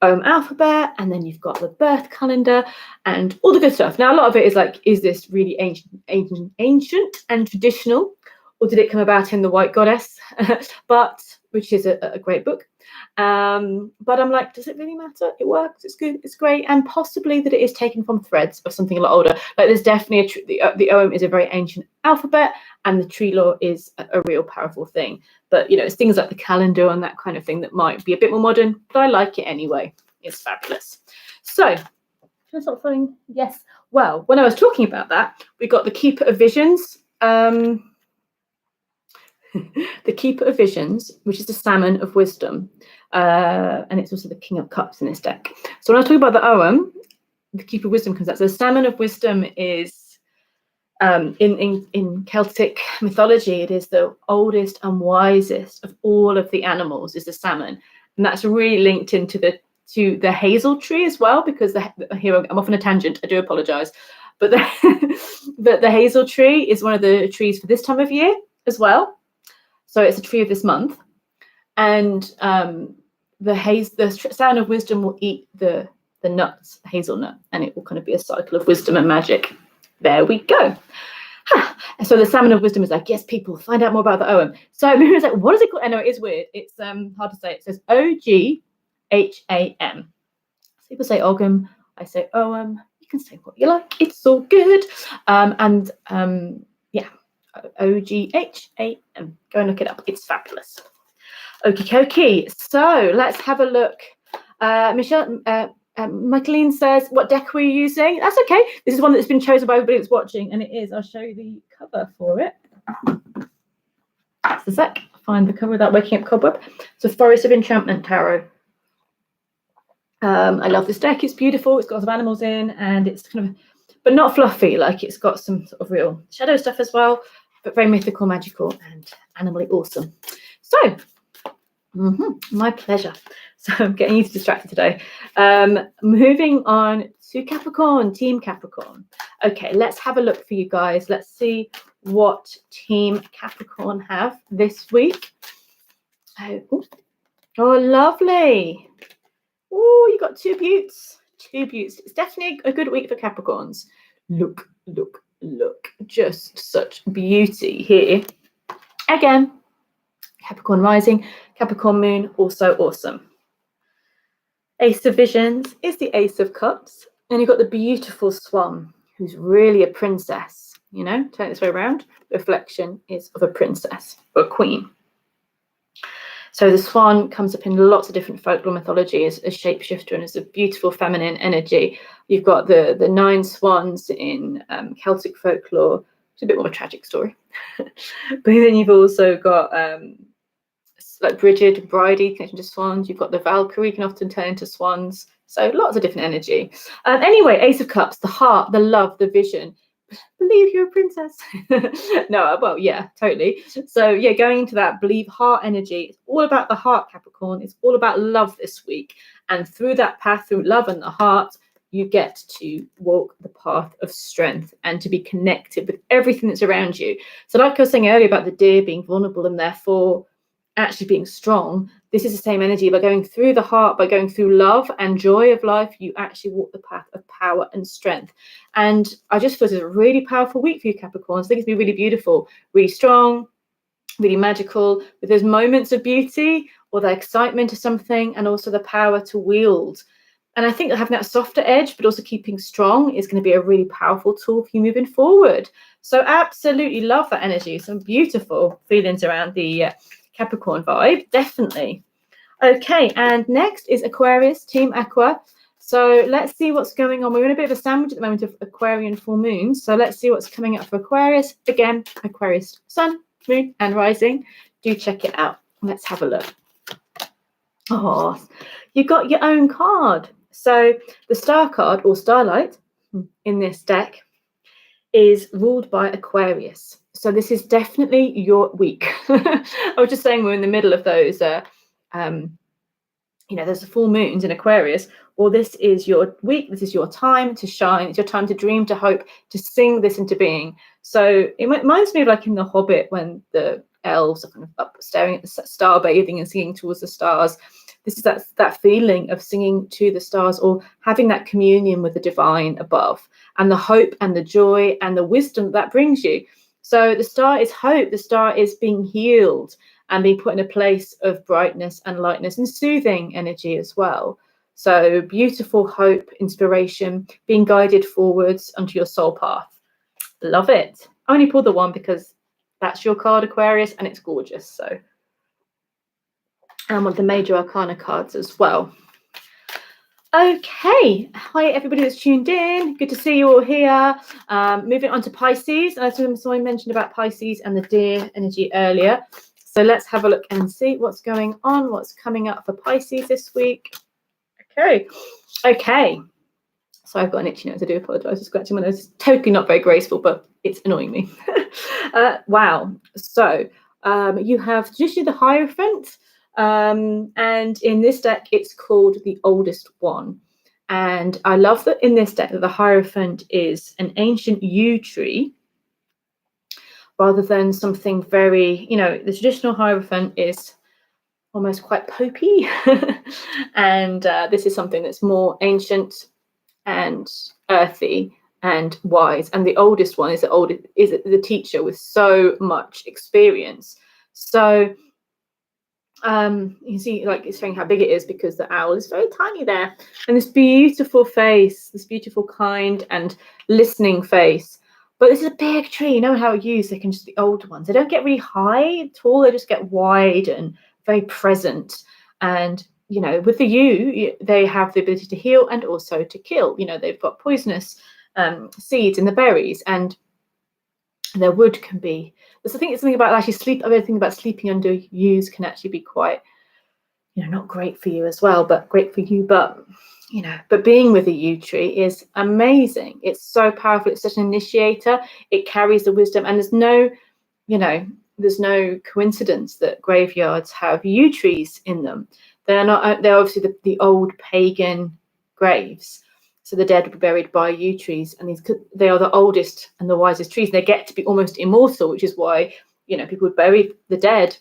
alphabet, and then you've got the birth calendar and all the good stuff. Now, a lot of it is like, is this really ancient and traditional, or did it come about in The White Goddess? But which is a great book. But I'm like, does it really matter? It works. It's good. It's great. And possibly that it is taken from threads of something a lot older. Like there's definitely the Ogham is a very ancient alphabet, and the tree lore is a real powerful thing. But you know, it's things like the calendar and that kind of thing that might be a bit more modern, but I like it anyway. It's fabulous. So, can I stop following? Yes. Well, when I was talking about that, we got the Keeper of Visions. The Keeper of Visions, which is the Salmon of Wisdom, and it's also the King of Cups in this deck. So when I was talking about the Ogham, the Keeper of Wisdom comes out. So the Salmon of Wisdom is in Celtic mythology, it is the oldest and wisest of all of the animals, is the salmon, and that's really linked into the hazel tree as well, because here I'm off on a tangent. I do apologise, but the hazel tree is one of the trees for this time of year as well. So it's a tree of this month, and the Salmon of Wisdom will eat the nuts, hazelnut, and it will kind of be a cycle of wisdom and magic. There we go. So the Salmon of Wisdom is like, yes, people, find out more about the Ogham. So Miriam's like, what is it called? I know it is weird. It's hard to say. It says Ogham. People say Ogham. I say Ogham. You can say what you like. It's all good. Yeah. Ogham. Go and look it up. It's fabulous. Okie dokie. So let's have a look. Michelle, Michaeline says, what deck were you using? That's okay. This is one that's been chosen by everybody that's watching, and it is. I'll show you the cover for it. Just a sec. Find the cover without waking up cobweb. It's a Forest of Enchantment Tarot. I love this deck. It's beautiful. It's got lots of animals in, and it's kind of, but not fluffy. Like it's got some sort of real shadow stuff as well, but very mythical, magical, and animally awesome. So, my pleasure. So I'm getting you distracted today. Moving on to Capricorn, Team Capricorn. Okay, let's have a look for you guys. Let's see what Team Capricorn have this week. Oh, lovely. Oh, you got two buttes. It's definitely a good week for Capricorns. Look. Just such beauty here. Again, Capricorn rising, Capricorn moon, also awesome. Ace of Visions is the Ace of Cups, and you've got the beautiful Swan, who's really a princess. You know, turn it this way around. The reflection is of a princess or a queen. So the swan comes up in lots of different folklore mythology as a shapeshifter and as a beautiful feminine energy. You've got the 9 swans in Celtic folklore. It's a bit more of a tragic story. But then you've also got like Bridget, Bridie, connection to swans. You've got the Valkyrie, can often turn into swans. So lots of different energy. Anyway, Ace of Cups, the heart, the love, the vision. Believe you're a princess. No, well, yeah, totally. So yeah, going into that, believe heart energy. It's all about the heart, Capricorn. It's all about love this week. And through that path, through love and the heart, you get to walk the path of strength and to be connected with everything that's around you. So like I was saying earlier about the deer being vulnerable and therefore actually being strong, this is the same energy. By going through the heart, by going through love and joy of life, you actually walk the path of power and strength. And I just feel it's a really powerful week for you, Capricorns. I think it's been really beautiful, really strong, really magical, with those moments of beauty or the excitement of something, and also the power to wield. And I think that having that softer edge, but also keeping strong, is going to be a really powerful tool for you moving forward. So absolutely love that energy. Some beautiful feelings around the Capricorn vibe, definitely. Okay, and next is Aquarius, Team Aqua. So let's see what's going on. We're in a bit of a sandwich at the moment of Aquarian full moons. So let's see what's coming up for Aquarius. Again, Aquarius sun, moon, and rising. Do check it out. Let's have a look. Oh, you got your own card. So the star card, or starlight, in this deck is ruled by Aquarius. So this is definitely your week. I was just saying we're in the middle of those, there's a full moons in Aquarius, well, this is your week, this is your time to shine, it's your time to dream, to hope, to sing this into being. So it reminds me of like in The Hobbit, when the elves are kind of up staring at the star bathing and singing towards the stars. This is that feeling of singing to the stars, or having that communion with the divine above, and the hope and the joy and the wisdom that brings you. So the star is hope, the star is being healed and being put in a place of brightness and lightness and soothing energy as well. So beautiful hope, inspiration, being guided forwards onto your soul path. Love it. I only pulled the one because that's your card, Aquarius, and it's gorgeous. So, and one of the major arcana cards as well. Okay, hi everybody that's tuned in. Good to see you all here. Moving on to Pisces, and as someone mentioned about Pisces and the deer energy earlier. So let's have a look and see what's going on, what's coming up for Pisces this week. Okay. So I've got an itchy nose. I do apologise for scratching my nose. It's totally not very graceful, but it's annoying me. Wow. So you have traditionally the Hierophant, and in this deck it's called the Oldest One. And I love that in this deck that the Hierophant is an ancient yew tree, rather than something very, the traditional Hierophant is almost quite popey. And this is something that's more ancient and earthy and wise. And the Oldest One is the teacher with so much experience. So you can see, like, it's showing how big it is because the owl is very tiny there. And this beautiful face, this beautiful, kind and listening face. But this is a big tree. You know how yews, they can just, the old ones, they don't get really high, tall, they just get wide and very present. And, with the yew, they have the ability to heal and also to kill. They've got poisonous seeds in the berries, and their wood can be, I think it's something about actually everything about sleeping under yews can actually be quite, not great for you as well, but great for you. But but being with a yew tree is amazing. It's so powerful. It's such an initiator. It carries the wisdom, and there's no coincidence that graveyards have yew trees in them. They're obviously the old pagan graves. So the dead were buried by yew trees, and they are the oldest and the wisest trees. And they get to be almost immortal, which is why people would bury the dead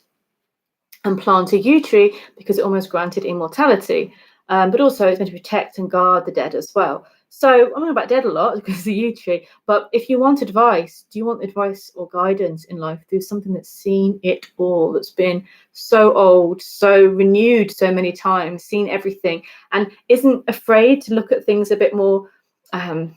and plant a yew tree, because it almost granted immortality. But also it's meant to protect and guard the dead as well. So I'm talking about dead a lot because of the yew tree. But if you want advice, do you want advice or guidance in life through something that's seen it all, that's been so old, so renewed so many times, seen everything, and isn't afraid to look at things a bit more, in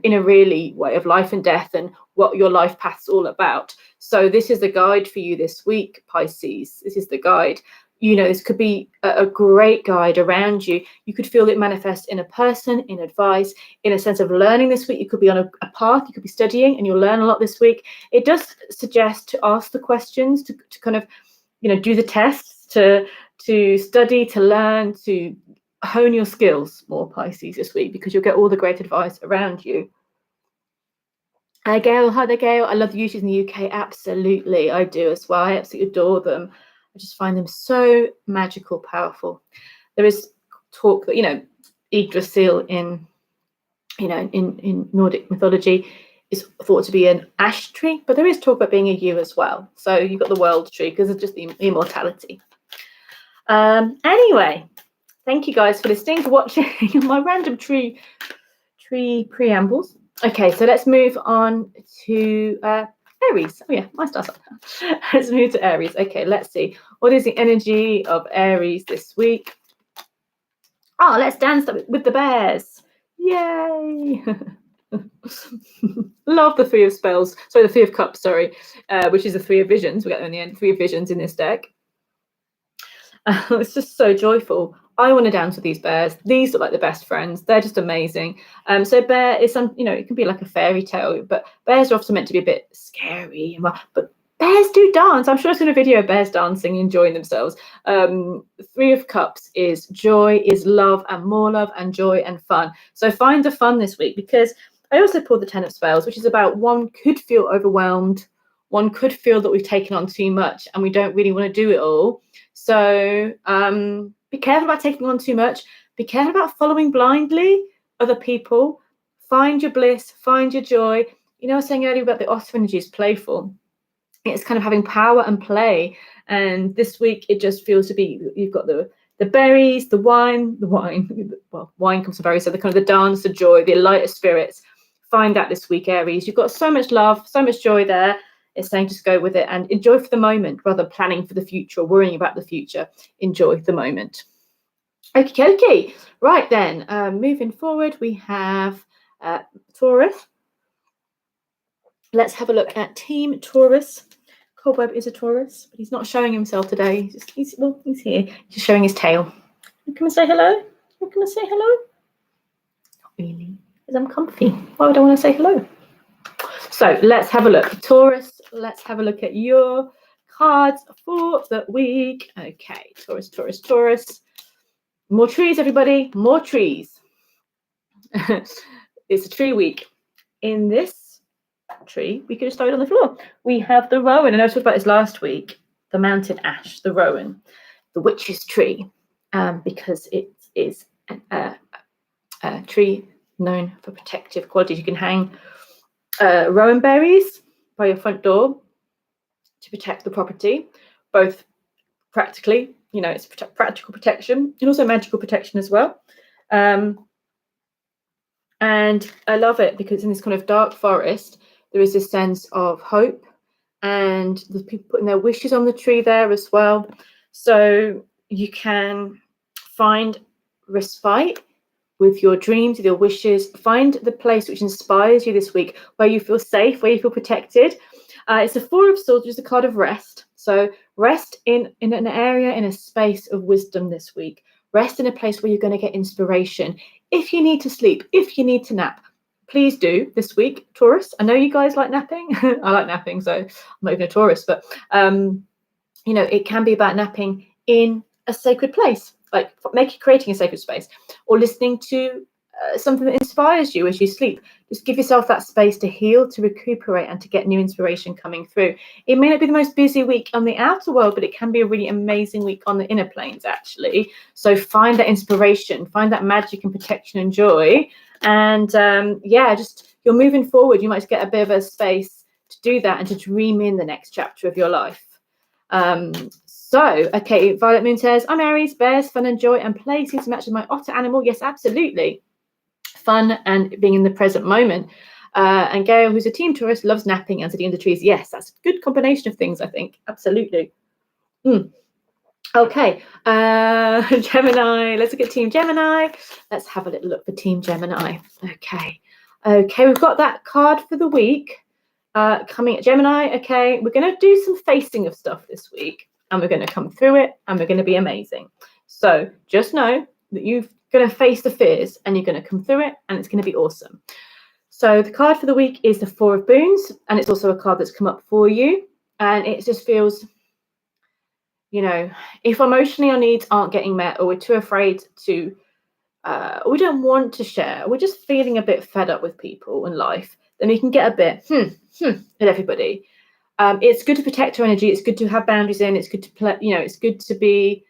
a really way of life and death and what your life path's all about? So this is the guide for you this week, Pisces. This is the guide. This could be a great guide around you. You could feel it manifest in a person, in advice, in a sense of learning this week. You could be on a path, you could be studying, and you'll learn a lot this week. It does suggest to ask the questions, to kind of, do the tests, to study, to learn, to hone your skills more, Pisces, this week, because you'll get all the great advice around you. Gail, hi there, Gail. I love the yew trees in the UK. Absolutely, I do as well. I absolutely adore them. I just find them so magical, powerful. There is talk that, Yggdrasil in Nordic mythology is thought to be an ash tree, but there is talk about being a yew as well. So you've got the world tree because of just the immortality. Anyway, thank you guys for listening, for watching my random tree preambles. Okay, so let's move on to Aries. Oh yeah, my star's up now. Let's move to Aries. Okay, let's see. What is the energy of Aries this week? Oh, let's dance with the bears. Yay! Love the Three of Spells. Sorry, the Three of Cups, which is the Three of Visions. We get them in the end. Three of Visions in this deck. It's just so joyful. I want to dance with these bears. These look like the best friends. They're just amazing. So bear is it can be like a fairy tale, but bears are often meant to be a bit scary. But bears do dance. I'm sure I've seen a video of bears dancing, enjoying themselves. Three of Cups is joy, is love, and more love and joy and fun. So find the fun this week, because I also pulled the Ten of Spells, which is about one could feel overwhelmed. One could feel that we've taken on too much and we don't really want to do it all. So Be careful about taking on too much. Be careful about following blindly other people. Find your bliss, find your joy. You know, I was saying earlier about the otter energy is playful. It's kind of having power and play. And this week, it just feels to be, you've got the berries, the wine, well, wine comes from berries, so the kind of the dance, the joy, the lighter spirits. Find that this week, Aries. You've got so much love, so much joy there. It's saying just go with it and enjoy for the moment rather than planning for the future or worrying about the future. Enjoy the moment. Okay. Right then, moving forward, we have Taurus. Let's have a look at Team Taurus. Cobweb is a Taurus, but he's not showing himself today. He's here. He's showing his tail. Come and say hello. Come and say hello. Not really, because I'm comfy. Why would I want to say hello? So let's have a look. Taurus, let's have a look at your cards for the week. Okay, Taurus. More trees, everybody. More trees. It's a tree week. In this tree, we could have started on the floor. We have the rowan, and I talked about this last week. The mountain ash, the rowan, the witch's tree, because it is a tree known for protective qualities. You can hang rowan berries by your front door to protect the property, both practically, you know, it's practical protection and also magical protection as well. And I love it because in this kind of dark forest, there is this sense of hope, and there's people putting their wishes on the tree there as well. So you can find respite with your dreams, with your wishes. Find the place which inspires you this week, where you feel safe, where you feel protected. It's the Four of Swords, which is a card of rest. So rest in an area, in a space of wisdom this week. Rest in a place where you're going to get inspiration. If you need to sleep, if you need to nap, please do this week, Taurus. I know you guys like napping. I like napping, so I'm not even a Taurus, but you know, it can be about napping in a sacred place, like creating a sacred space, or listening to something that inspires you as you sleep. Just give yourself that space to heal, to recuperate, and to get new inspiration coming through. It may not be the most busy week on the outer world, but it can be a really amazing week on the inner planes, actually. So find that inspiration, find that magic and protection and joy. And yeah, just you're moving forward. You might get a bit of a space to do that and to dream in the next chapter of your life. So, okay, Violet Moon says, I'm Aries, bears, fun and joy and play seems to match with my otter animal. Yes, absolutely. Fun and being in the present moment. And Gail, who's a Team Taurus, loves napping and sitting in the trees. Yes, that's a good combination of things, I think. Absolutely. Okay, Gemini. Let's look at Team Gemini. Let's have a little look for Team Gemini. Okay, we've got that card for the week coming at Gemini. Okay, we're going to do some facing of stuff this week, and we're going to come through it, and we're going to be amazing. So just know that you're going to face the fears, and you're going to come through it, and it's going to be awesome. So the card for the week is the Four of Boons, and it's also a card that's come up for you, and it just feels, you know, if emotionally our needs aren't getting met, or we're too afraid to, we don't want to share, we're just feeling a bit fed up with people and life, then we can get a bit at everybody. It's good to protect our energy. It's good to have boundaries in. It's good to play, you know, it's good to be,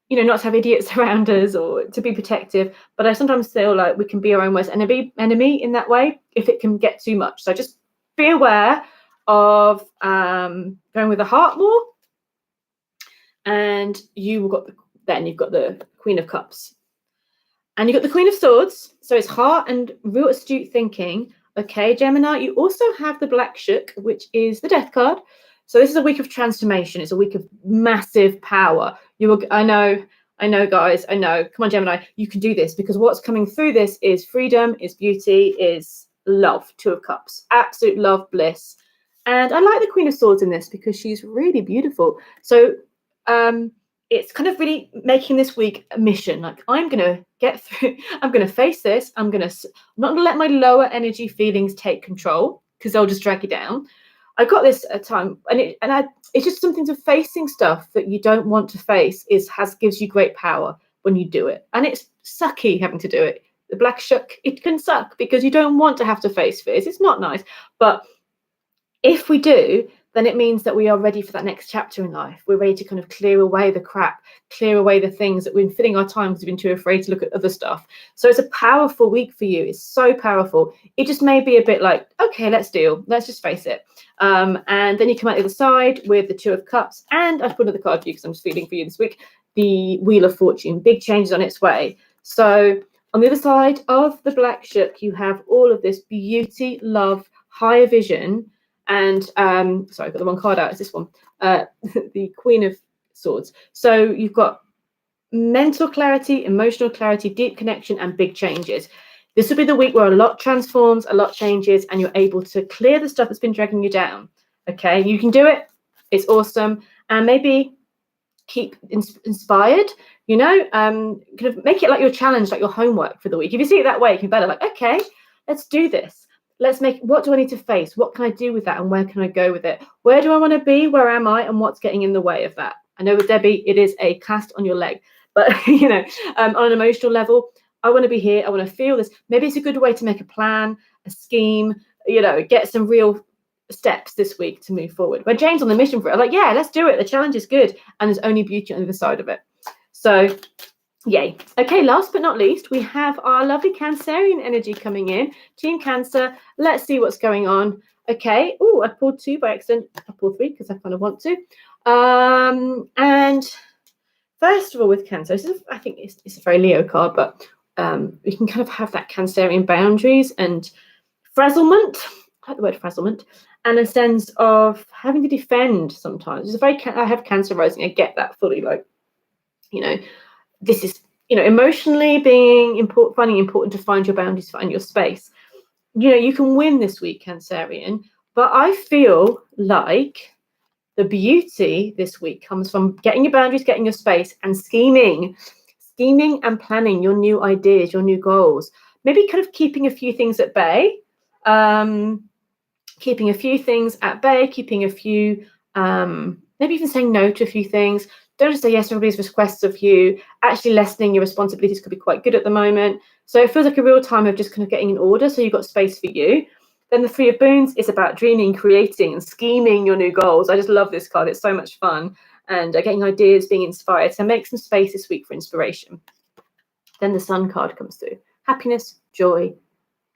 you know, not to have idiots around us or to be protective. But I sometimes feel like we can be our own worst enemy in that way if it can get too much. So just be aware of going with the heart more. And you've got the Queen of Cups, and you've got the Queen of Swords. So it's heart and real astute thinking. Okay, Gemini, you also have the Black Shook, which is the Death card. So this is a week of transformation. It's a week of massive power. I know, guys. I know. Come on, Gemini, you can do this, because what's coming through this is freedom, is beauty, is love. Two of Cups, absolute love, bliss. And I like the Queen of Swords in this because she's really beautiful. So it's kind of really making this week a mission. Like, I'm going to get through, I'm going to face this. I'm not going to let my lower energy feelings take control, because they'll just drag you down. I got this at a time, it's just something to facing stuff that you don't want to face gives you great power when you do it. And it's sucky having to do it. The Black Shook, it can suck because you don't want to have to face fears. It's not nice. But if we do, then it means that we are ready for that next chapter in life. We're ready to kind of clear away the crap, clear away the things that we've been filling our time because we've been too afraid to look at other stuff. So it's a powerful week for you. It's so powerful. It just may be a bit like, okay, let's deal. Let's just face it. And then you come out the other side with the Two of Cups. And I've put another card for you because I'm just feeling for you this week. The Wheel of Fortune. Big changes on its way. So on the other side of the Black Shook, you have all of this beauty, love, higher vision, and sorry, I got the wrong card out. It's this one, the Queen of Swords. So you've got mental clarity, emotional clarity, deep connection, and big changes. This will be the week where a lot transforms, a lot changes, and you're able to clear the stuff that's been dragging you down. Okay, you can do it. It's awesome. And maybe keep inspired, you know, kind of make it like your challenge, like your homework for the week. If you see it that way, you can better like, okay, let's do this. Let's make, what do I need to face? What can I do with that? And where can I go with it? Where do I want to be? Where am I? And what's getting in the way of that? I know with Debbie, it is a cast on your leg, but you know, on an emotional level, I want to be here. I want to feel this. Maybe it's a good way to make a plan, a scheme, you know, get some real steps this week to move forward. But Jane's on the mission for it. I'm like, yeah, let's do it. The challenge is good. And there's only beauty on the other side of it. So yay. Okay, last but not least, we have our lovely Cancerian energy coming in. Team Cancer, let's see what's going on. Okay. Oh, I pulled 2 by accident. I pulled 3 because I kind of want to. And first of all, with Cancer, I think it's a very Leo card, but we can kind of have that Cancerian boundaries and frazzlement. I like the word frazzlement. And a sense of having to defend sometimes. It's a very, I have Cancer rising. I get that fully. Like, you know, this is, you know, emotionally being important, finding it important to find your boundaries, find your space. You know, you can win this week, Cancerian, but I feel like the beauty this week comes from getting your boundaries, getting your space, and scheming and planning your new ideas, your new goals. Maybe kind of keeping a few things at bay, keeping a few, maybe even saying no to a few things. Don't just say yes to everybody's requests of you. Actually lessening your responsibilities could be quite good at the moment. So it feels like a real time of just kind of getting in order so you've got space for you. Then the 3 of Boons is about dreaming, creating, and scheming your new goals. I just love this card. It's so much fun. And getting ideas, being inspired. So make some space this week for inspiration. Then the Sun card comes through. Happiness, joy,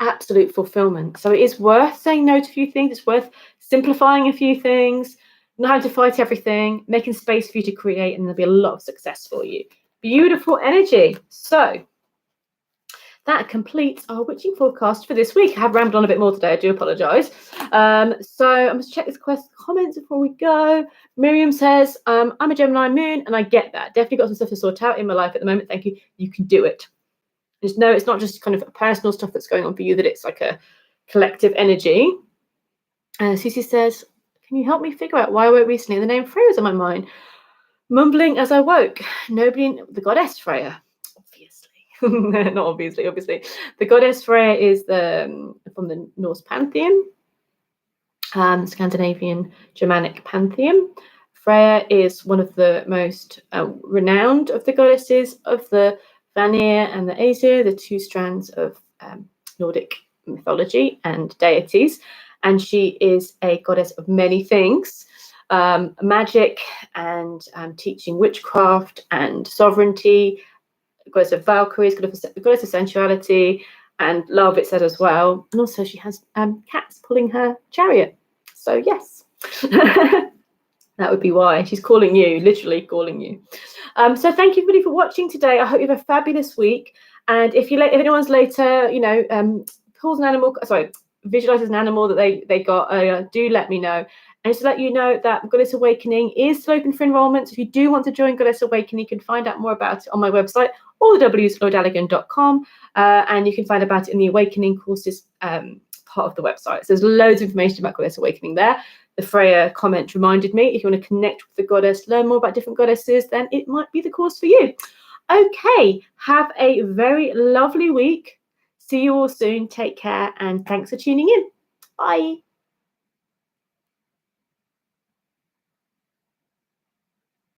absolute fulfillment. So it is worth saying no to a few things. It's worth simplifying a few things. Not having to fight everything, making space for you to create, and there'll be a lot of success for you. Beautiful energy. So that completes our witching forecast for this week. I have rambled on a bit more today. I do apologise. So I'm going to check this comments before we go. Miriam says, I'm a Gemini moon, and I get that. Definitely got some stuff to sort out in my life at the moment. Thank you. You can do it. Just know it's not just kind of personal stuff that's going on for you, that it's like a collective energy. Susie says, can you help me figure out why I woke recently? The name Freya was on my mind. Mumbling as I woke. Nobody, the goddess Freya. Obviously. Not obviously. The goddess Freya is from the Norse pantheon, Scandinavian Germanic pantheon. Freya is one of the most renowned of the goddesses of the Vanir and the Aesir, the 2 strands of Nordic mythology and deities. And she is a goddess of many things, magic and teaching witchcraft and sovereignty, goddess of Valkyries, goddess of sensuality and love, it said as well. And also she has cats pulling her chariot. So yes, that would be why. She's calling you, literally calling you. So thank you everybody for watching today. I hope you have a fabulous week. And if anyone's later, you know, pulls an animal, visualizes an animal that they got, do let me know. And just to let you know that Goddess Awakening is still open for enrollment. So if you do want to join Goddess Awakening, you can find out more about it on my website, all the W's, lauradallagan.com. And you can find about it in the Awakening courses part of the website. So there's loads of information about Goddess Awakening there. The Freya comment reminded me, if you want to connect with the goddess, learn more about different goddesses, then it might be the course for you. Okay, have a very lovely week. See you all soon. Take care, and thanks for tuning in. Bye.